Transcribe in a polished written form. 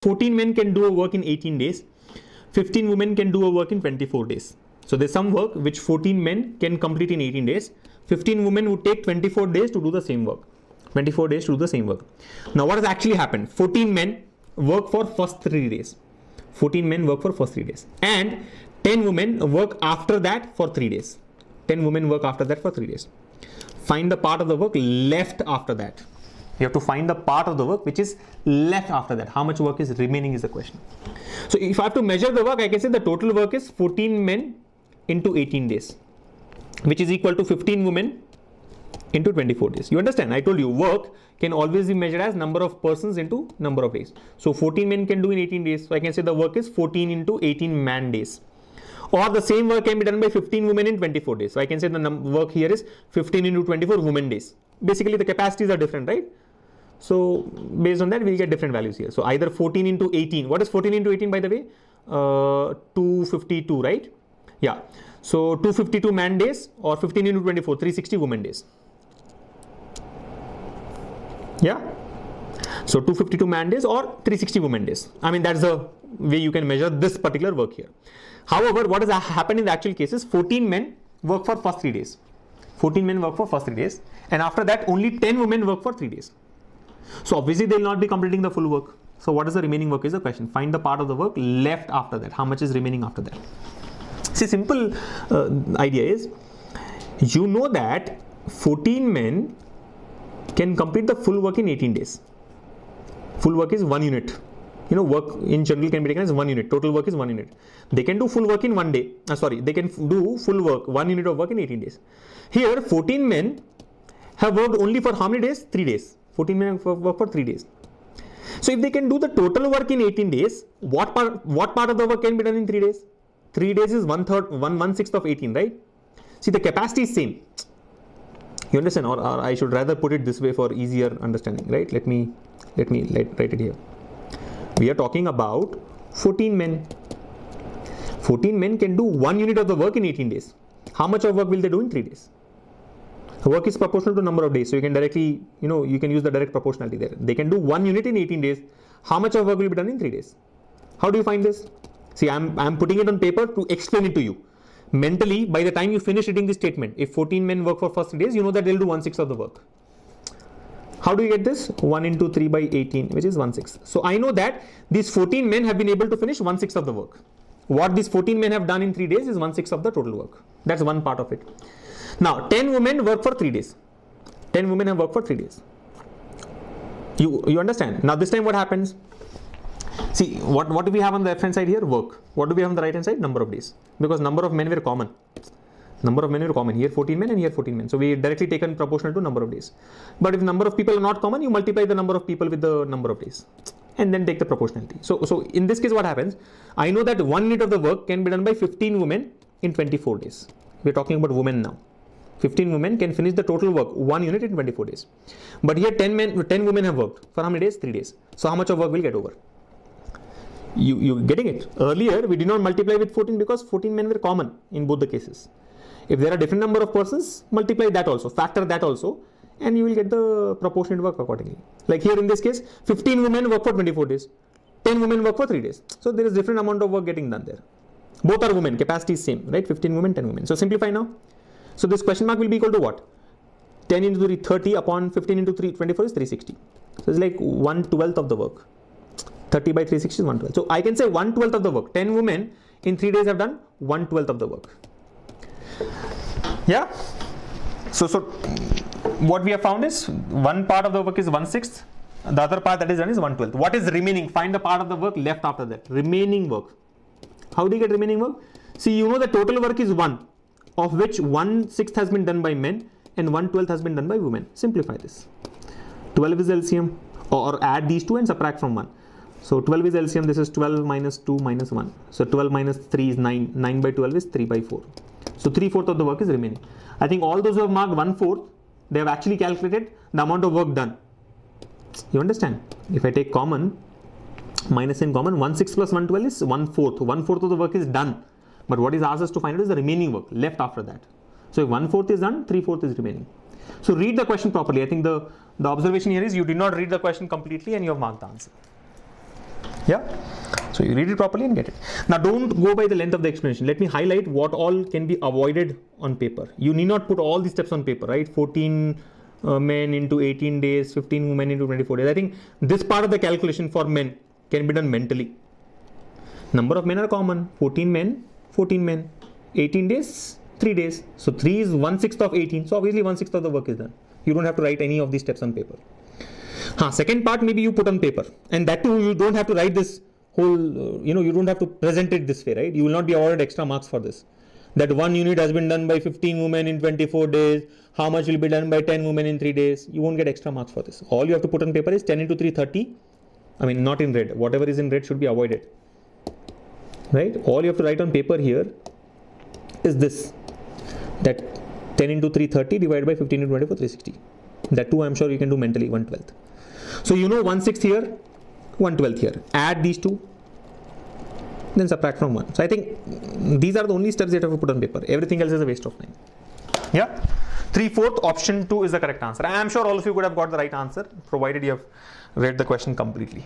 14 men can do a work in 18 days. 15 women can do a work in 24 days. So there's some work which 14 men can complete in 18 days. 15 women would take 24 days to do the same work. 24 days to do the same work. Now what has actually happened? 14 men work for first 3 days. 14 men work for first 3 days. And 10 women work after that for 3 days. 10 women work after that for 3 days. Find the part of the work left after that. You have to find the part of the work which is left after that. How much work is remaining is the question. So if I have to measure the work, I can say the total work is 14 men into 18 days, which is equal to 15 women into 24 days. You understand? I told you work can always be measured as number of persons into number of days. So 14 men can do in 18 days. So I can say the work is 14 into 18 man days. Or the same work can be done by 15 women in 24 days. So I can say the work here is 15 into 24 women days. Basically the capacities are different, right? So based on that we'll get different values here. So either 14 into 18. What is 14 into 18 by the way? 252, right? Yeah. So 252 man days, or 15 into 24, 360 women days. Yeah. So 252 man days or 360 women days. I mean, that's the way you can measure this particular work here. However, what has happened in the actual case is 14 men work for first 3 days. 14 men work for first 3 days. And after that, only 10 women work for 3 days. So obviously they will not be completing the full work. So what is the remaining work is the question. Find the part of the work left after that. How much is remaining after that? See, simple idea is, you know that 14 men can complete the full work in 18 days. Full work is 1 unit. You know, work in general can be taken as 1 unit. Total work is 1 unit. They can do full work in 1 day. They can do full work, 1 unit of work in 18 days. Here, 14 men have worked only for how many days? 3 days. 14 men work for 3 days. So if they can do the total work in 18 days, what part of the work can be done in 3 days? 3 days is 1/6 of 18, right? See, the capacity is same. You understand? Or I should rather put it this way for easier understanding, right? Let me write it here. We are talking about 14 men. 14 men can do 1 unit of the work in 18 days. How much of work will they do in 3 days? Work is proportional to number of days. So you can directly, you can use the direct proportionality there. They can do 1 unit in 18 days. How much of work will be done in 3 days? How do you find this? See, I'm putting it on paper to explain it to you. Mentally, by the time you finish reading this statement, if 14 men work for first 3 days, you know that they'll do 1/6 of the work. How do you get this? 1 into 3 by 18, which is 1/6. So I know that these 14 men have been able to finish 1/6 of the work. What these 14 men have done in 3 days is 1/6 of the total work. That's one part of it. Now, 10 women work for 3 days. 10 women have worked for 3 days. You understand? Now, this time what happens? See, what do we have on the left hand side here? Work. What do we have on the right hand side? Number of days. Because number of men were common. Number of men were common. Here 14 men and here 14 men. So we directly taken proportional to number of days. But if number of people are not common, you multiply the number of people with the number of days and then take the proportionality. So in this case, what happens? I know that 1 unit of the work can be done by 15 women in 24 days. We're talking about women now. 15 women can finish the total work, 1 unit in 24 days. But here 10 women have worked. For how many days? 3 days. So how much of work will get over? You getting it? Earlier, we did not multiply with 14 because 14 men were common in both the cases. If there are different number of persons, multiply that also, factor that also, and you will get the proportionate work accordingly. Like here in this case, 15 women work for 24 days. 10 women work for 3 days. So there is different amount of work getting done there. Both are women, capacity is same, right? 15 women, 10 women. So simplify now. So this question mark will be equal to what? 10 into 3, 30 upon 15 into 3, 24 is 360. So it's like 1/12 of the work. 30 by 360 is 1/12. So I can say 1/12 of the work. 10 women in 3 days have done 1/12 of the work. Yeah. So what we have found is one part of the work is 1/6. The other part that is done is 1/12. What is remaining? Find the part of the work left after that. Remaining work. How do you get remaining work? See, you know the total work is 1, of which 1/6 has been done by men and 1/12 has been done by women. Simplify this. 12 is LCM, or add these two and subtract from 1. So 12 is LCM. This is 12 minus 2 minus 1. So 12 minus 3 is 9. 9 by 12 is 3 by 4. So 3/4 of the work is remaining. I think all those who have marked 1/4, they have actually calculated the amount of work done. You understand? If I take common, minus in common, 1/6 plus 1/12 is 1/4. 1/4 of the work is done. But what is asked us to find out is the remaining work left after that. So if 1/4 is done, 3/4 is remaining. So read the question properly. I think the observation here is you did not read the question completely and you have marked the answer. Yeah. So you read it properly and get it. Now don't go by the length of the explanation. Let me highlight what all can be avoided on paper. You need not put all these steps on paper, right? 14 men into 18 days, 15 women into 24 days. I think this part of the calculation for men can be done mentally. Number of men are common. 14 men, 14 men. 18 days, 3 days. So 3 is 1/6 of 18. So obviously 1/6 of the work is done. You don't have to write any of these steps on paper. Second part maybe you put on paper, and that too you don't have to write this whole, you don't have to present it this way, right? You will not be awarded extra marks for this. That one unit has been done by 15 women in 24 days. How much will be done by 10 women in 3 days? You won't get extra marks for this. All you have to put on paper is 10 into 3, 30. I mean, not in red. Whatever is in red should be avoided, right? All you have to write on paper here is this, that 10 into 3, 30 divided by 15 into 24, 360. That too I'm sure you can do mentally, 1/12. So 1/6 here, 1/12 here. Add these two, then subtract from 1. So I think these are the only steps that you have to put on paper. Everything else is a waste of time. Yeah. 3/4 option 2 is the correct answer. I am sure all of you could have got the right answer, provided you have read the question completely.